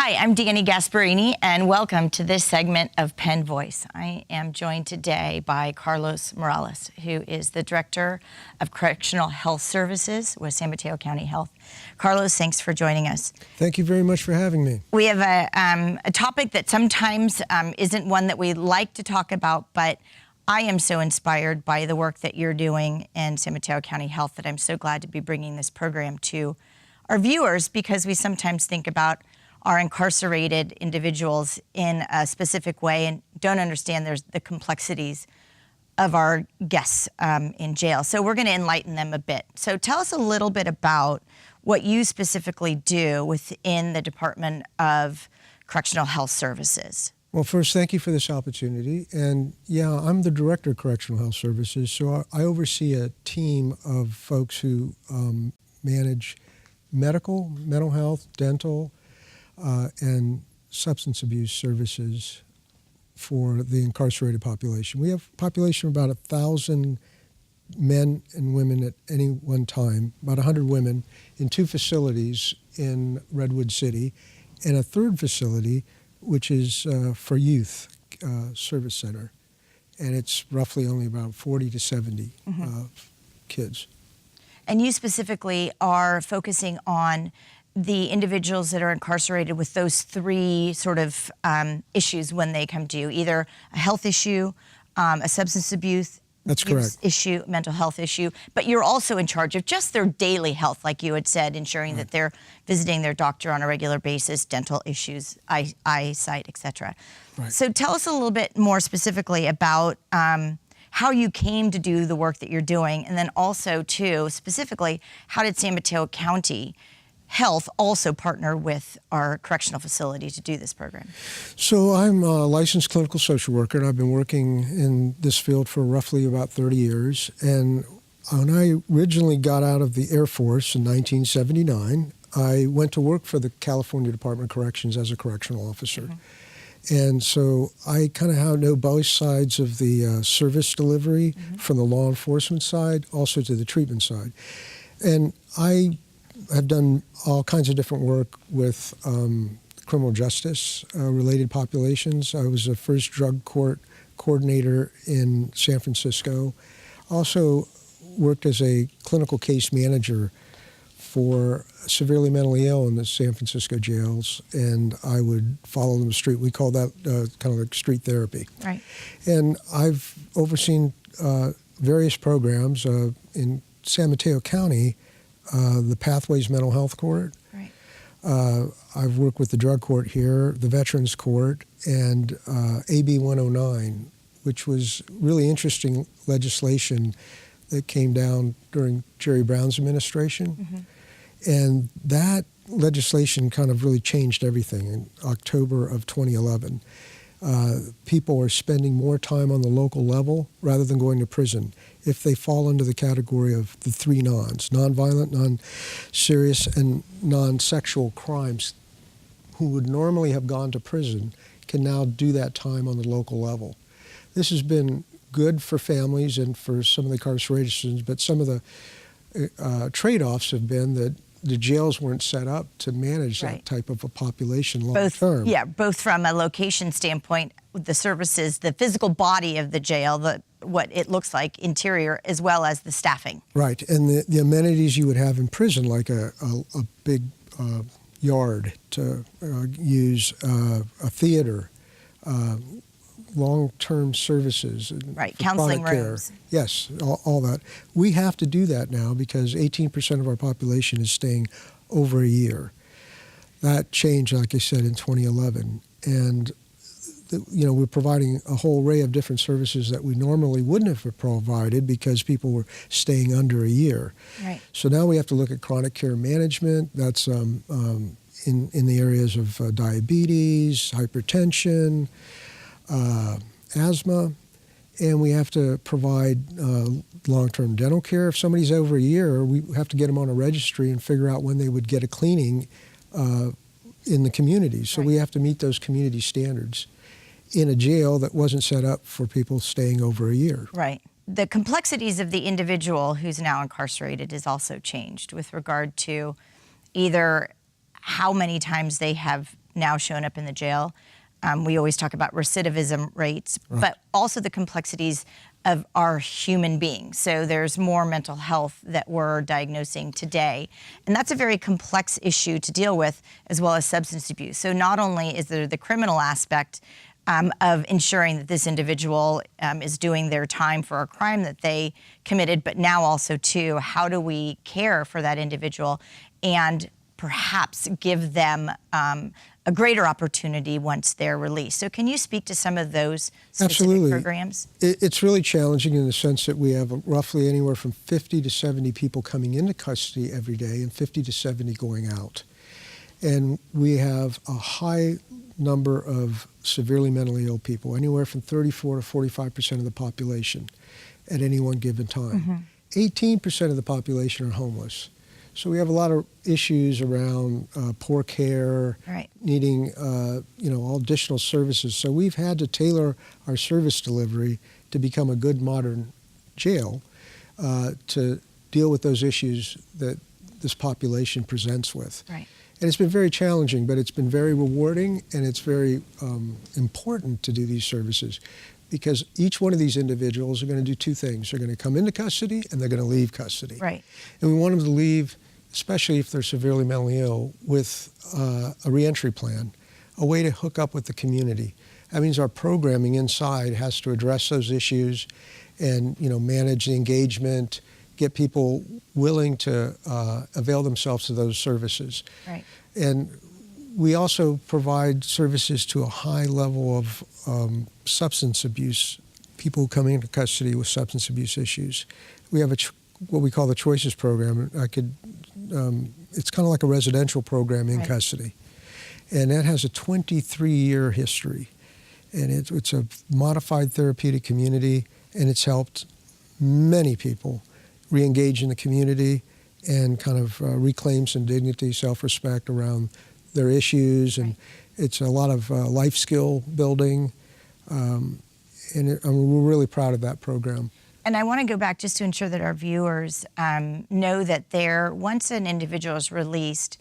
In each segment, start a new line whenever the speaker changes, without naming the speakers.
Hi, I'm Dani Gasparini, and welcome to this segment of Penn Voice. I am joined today by Carlos Morales, who is the Director of Correctional Health Services with San Mateo County Health. Carlos, thanks for joining us.
Thank you very much for having me.
We have a topic that sometimes isn't one that we like to talk about, but I am so inspired by the work that you're doing in San Mateo County Health that I'm so glad to be bringing this program to our viewers, because we sometimes think about our incarcerated individuals in a specific way and don't understand there's the complexities of our guests in jail. So we're going to enlighten them a bit. So tell us a little bit about what you specifically do within the Department of Correctional Health Services.
Well, first, thank you for this opportunity. And yeah, I'm the Director of Correctional Health Services, so I oversee a team of folks who manage medical, mental health, dental, and substance abuse services for the incarcerated population. We have a population of about 1,000 men and women at any one time, about 100 women in 2 facilities in Redwood City, and a third facility, which is for youth service center. And it's roughly only about 40 to 70 kids.
And you specifically are focusing on the individuals that are incarcerated with those 3 sort of issues when they come to you, either a health issue, a substance abuse
That's correct.
issue, mental health issue, but you're also in charge of just their daily health, like you had said, ensuring that they're visiting their doctor on a regular basis, dental issues, eyesight, etc.
Right.
So tell us a little bit more specifically about how you came to do the work that you're doing, and then also, too, specifically, how did San Mateo County Health also partner with our correctional facility to do this program?
So I'm a licensed clinical social worker, and I've been working in this field for roughly about 30 years. And when I originally got out of the Air Force in 1979, I went to work for the California Department of Corrections as a correctional officer. And so I kind of know both sides of the service delivery, from the law enforcement side, also to the treatment side. And I have done all kinds of different work with criminal justice related populations. I was the first drug court coordinator in San Francisco. Also worked as a clinical case manager for severely mentally ill in the San Francisco jails, and I would follow them the street. We call that kind of like street therapy.
Right.
And I've overseen various programs in San Mateo County. The Pathways Mental Health Court.
Right.
I've worked with the drug court here, the Veterans Court, and AB 109, which was really interesting legislation that came down during Jerry Brown's administration. And that legislation kind of really changed everything in October of 2011. People are spending more time on the local level rather than going to prison if they fall under the category of the 3 nons: nonviolent, non-serious, and non-sexual crimes, who would normally have gone to prison can now do that time on the local level. This has been good for families and for some of the incarcerations, but some of the trade-offs have been that the jails weren't set up to manage that type of a population long term.
Yeah, both from a location standpoint, the services, the physical body of the jail, what it looks like interior, as well as the staffing.
Right, and the amenities you would have in prison, like a big yard to use, a theater, long-term services,
counseling rooms.
Yes, all that. We have to do that now because 18% of our population is staying over a year. That changed, like I said, in 2011, and we're providing a whole array of different services that we normally wouldn't have provided because people were staying under a year.
Right.
So now we have to look at chronic care management. That's in the areas of diabetes, hypertension, asthma, and we have to provide long-term dental care. If somebody's over a year, we have to get them on a registry and figure out when they would get a cleaning in the community. So we have to meet those community standards in a jail that wasn't set up for people staying over a year.
Right. The complexities of the individual who's now incarcerated is also changed with regard to either how many times they have now showing up in the jail. We always talk about recidivism rates, but also the complexities of our human beings. So there's more mental health that we're diagnosing today. And that's a very complex issue to deal with, as well as substance abuse. So not only is there the criminal aspect of ensuring that this individual is doing their time for a crime that they committed, but now also too, how do we care for that individual and perhaps give them a greater opportunity once they're released. So can you speak to some of those specific programs?
It's really challenging in the sense that we have roughly anywhere from 50 to 70 people coming into custody every day and 50 to 70 going out. And we have a high number of severely mentally ill people, anywhere from 34 to 45% of the population at any one given time. 18% of the population are homeless. So we have a lot of issues around poor care, needing all additional services. So we've had to tailor our service delivery to become a good modern jail to deal with those issues that this population presents with. And it's been very challenging, but it's been very rewarding, and it's very important to do these services, because each one of these individuals are going to do two things. They're going to come into custody and they're going to leave custody. And we want them to leave, especially if they're severely mentally ill, with a reentry plan, a way to hook up with the community. That means our programming inside has to address those issues and manage the engagement, get people willing to avail themselves of those services. And we also provide services to a high level of substance abuse, people who come into custody with substance abuse issues. We have what we call the Choices program. It's kind of like a residential program in custody. And that has a 23-year history. And it's a modified therapeutic community, and it's helped many people re-engage in the community and kind of reclaim some dignity, self-respect around their issues. And it's a lot of life skill building. And we're really proud of that program.
And I want to go back just to ensure that our viewers know that once an individual is released,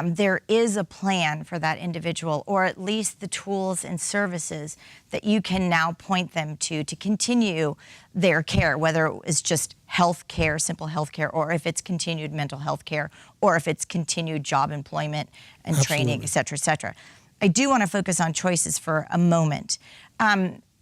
there is a plan for that individual, or at least the tools and services that you can now point them to continue their care, whether it's just health care, simple health care, or if it's continued mental health care, or if it's continued job employment and training, et cetera, et cetera. I do want to focus on Choices for a moment.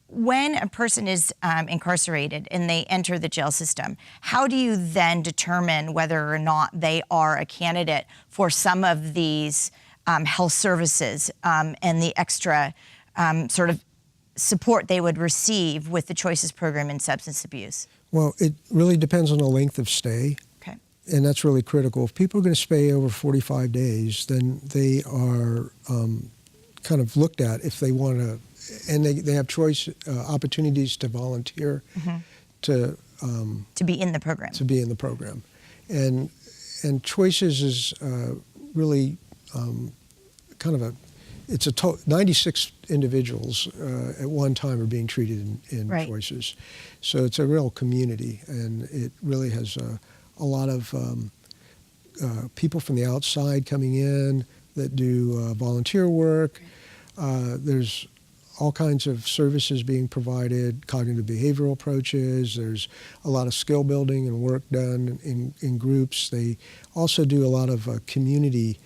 When a person is incarcerated and they enter the jail system, how do you then determine whether or not they are a candidate for some of these health services and the extra sort of support they would receive with the Choices program in substance abuse?
Well, it really depends on the length of stay. And that's really critical. If people are going to stay over 45 days, then they are kind of looked at if they want to. And they have choice opportunities to volunteer, to
be in the program.
To be in the program, and Choices is really kind of it's 96 individuals at one time are being treated in Choices, so it's a real community, and it really has a lot of people from the outside coming in that do volunteer work. There's all kinds of services being provided, cognitive behavioral approaches. There's a lot of skill building and work done in groups. They also do a lot of community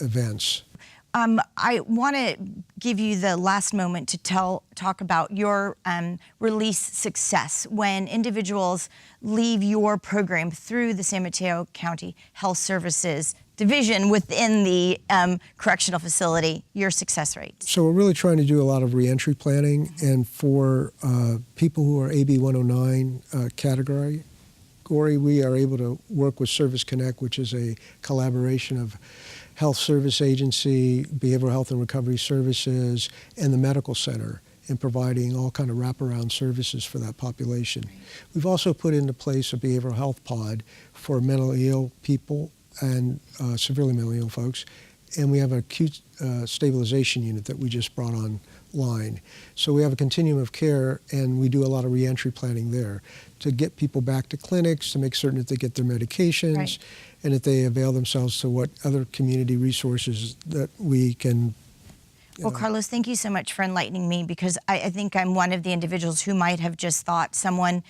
events.
I want to give you the last moment to talk about your release success when individuals leave your program through the San Mateo County Health Services division within the correctional facility, your success rate.
So we're really trying to do a lot of reentry planning, and for people who are AB 109 category, we are able to work with Service Connect, which is a collaboration of Health Service Agency, Behavioral Health and Recovery Services, and the Medical Center, in providing all kind of wraparound services for that population. We've also put into place a behavioral health pod for mentally ill people and severely mentally ill folks, and we have an acute stabilization unit that we just brought on line. So we have a continuum of care, and we do a lot of reentry planning there to get people back to clinics, to make certain that they get their medications,
Right.
and that they avail themselves to what other community resources that we can.
Well, Carlos, thank you so much for enlightening me, because I think I'm one of the individuals who might have just thought someone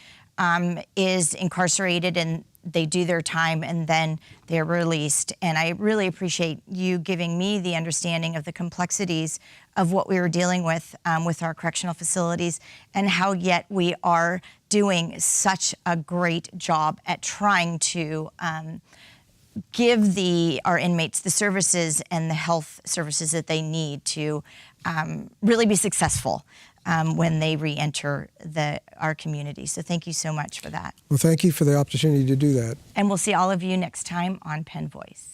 is incarcerated and they do their time and then they're released. And I really appreciate you giving me the understanding of the complexities of what we were dealing with our correctional facilities, and how yet we are doing such a great job at trying to give our inmates the services and the health services that they need to really be successful when they re-enter our community. So thank you so much for that.
Well, thank you for the opportunity to do that.
And we'll see all of you next time on Penn Voice.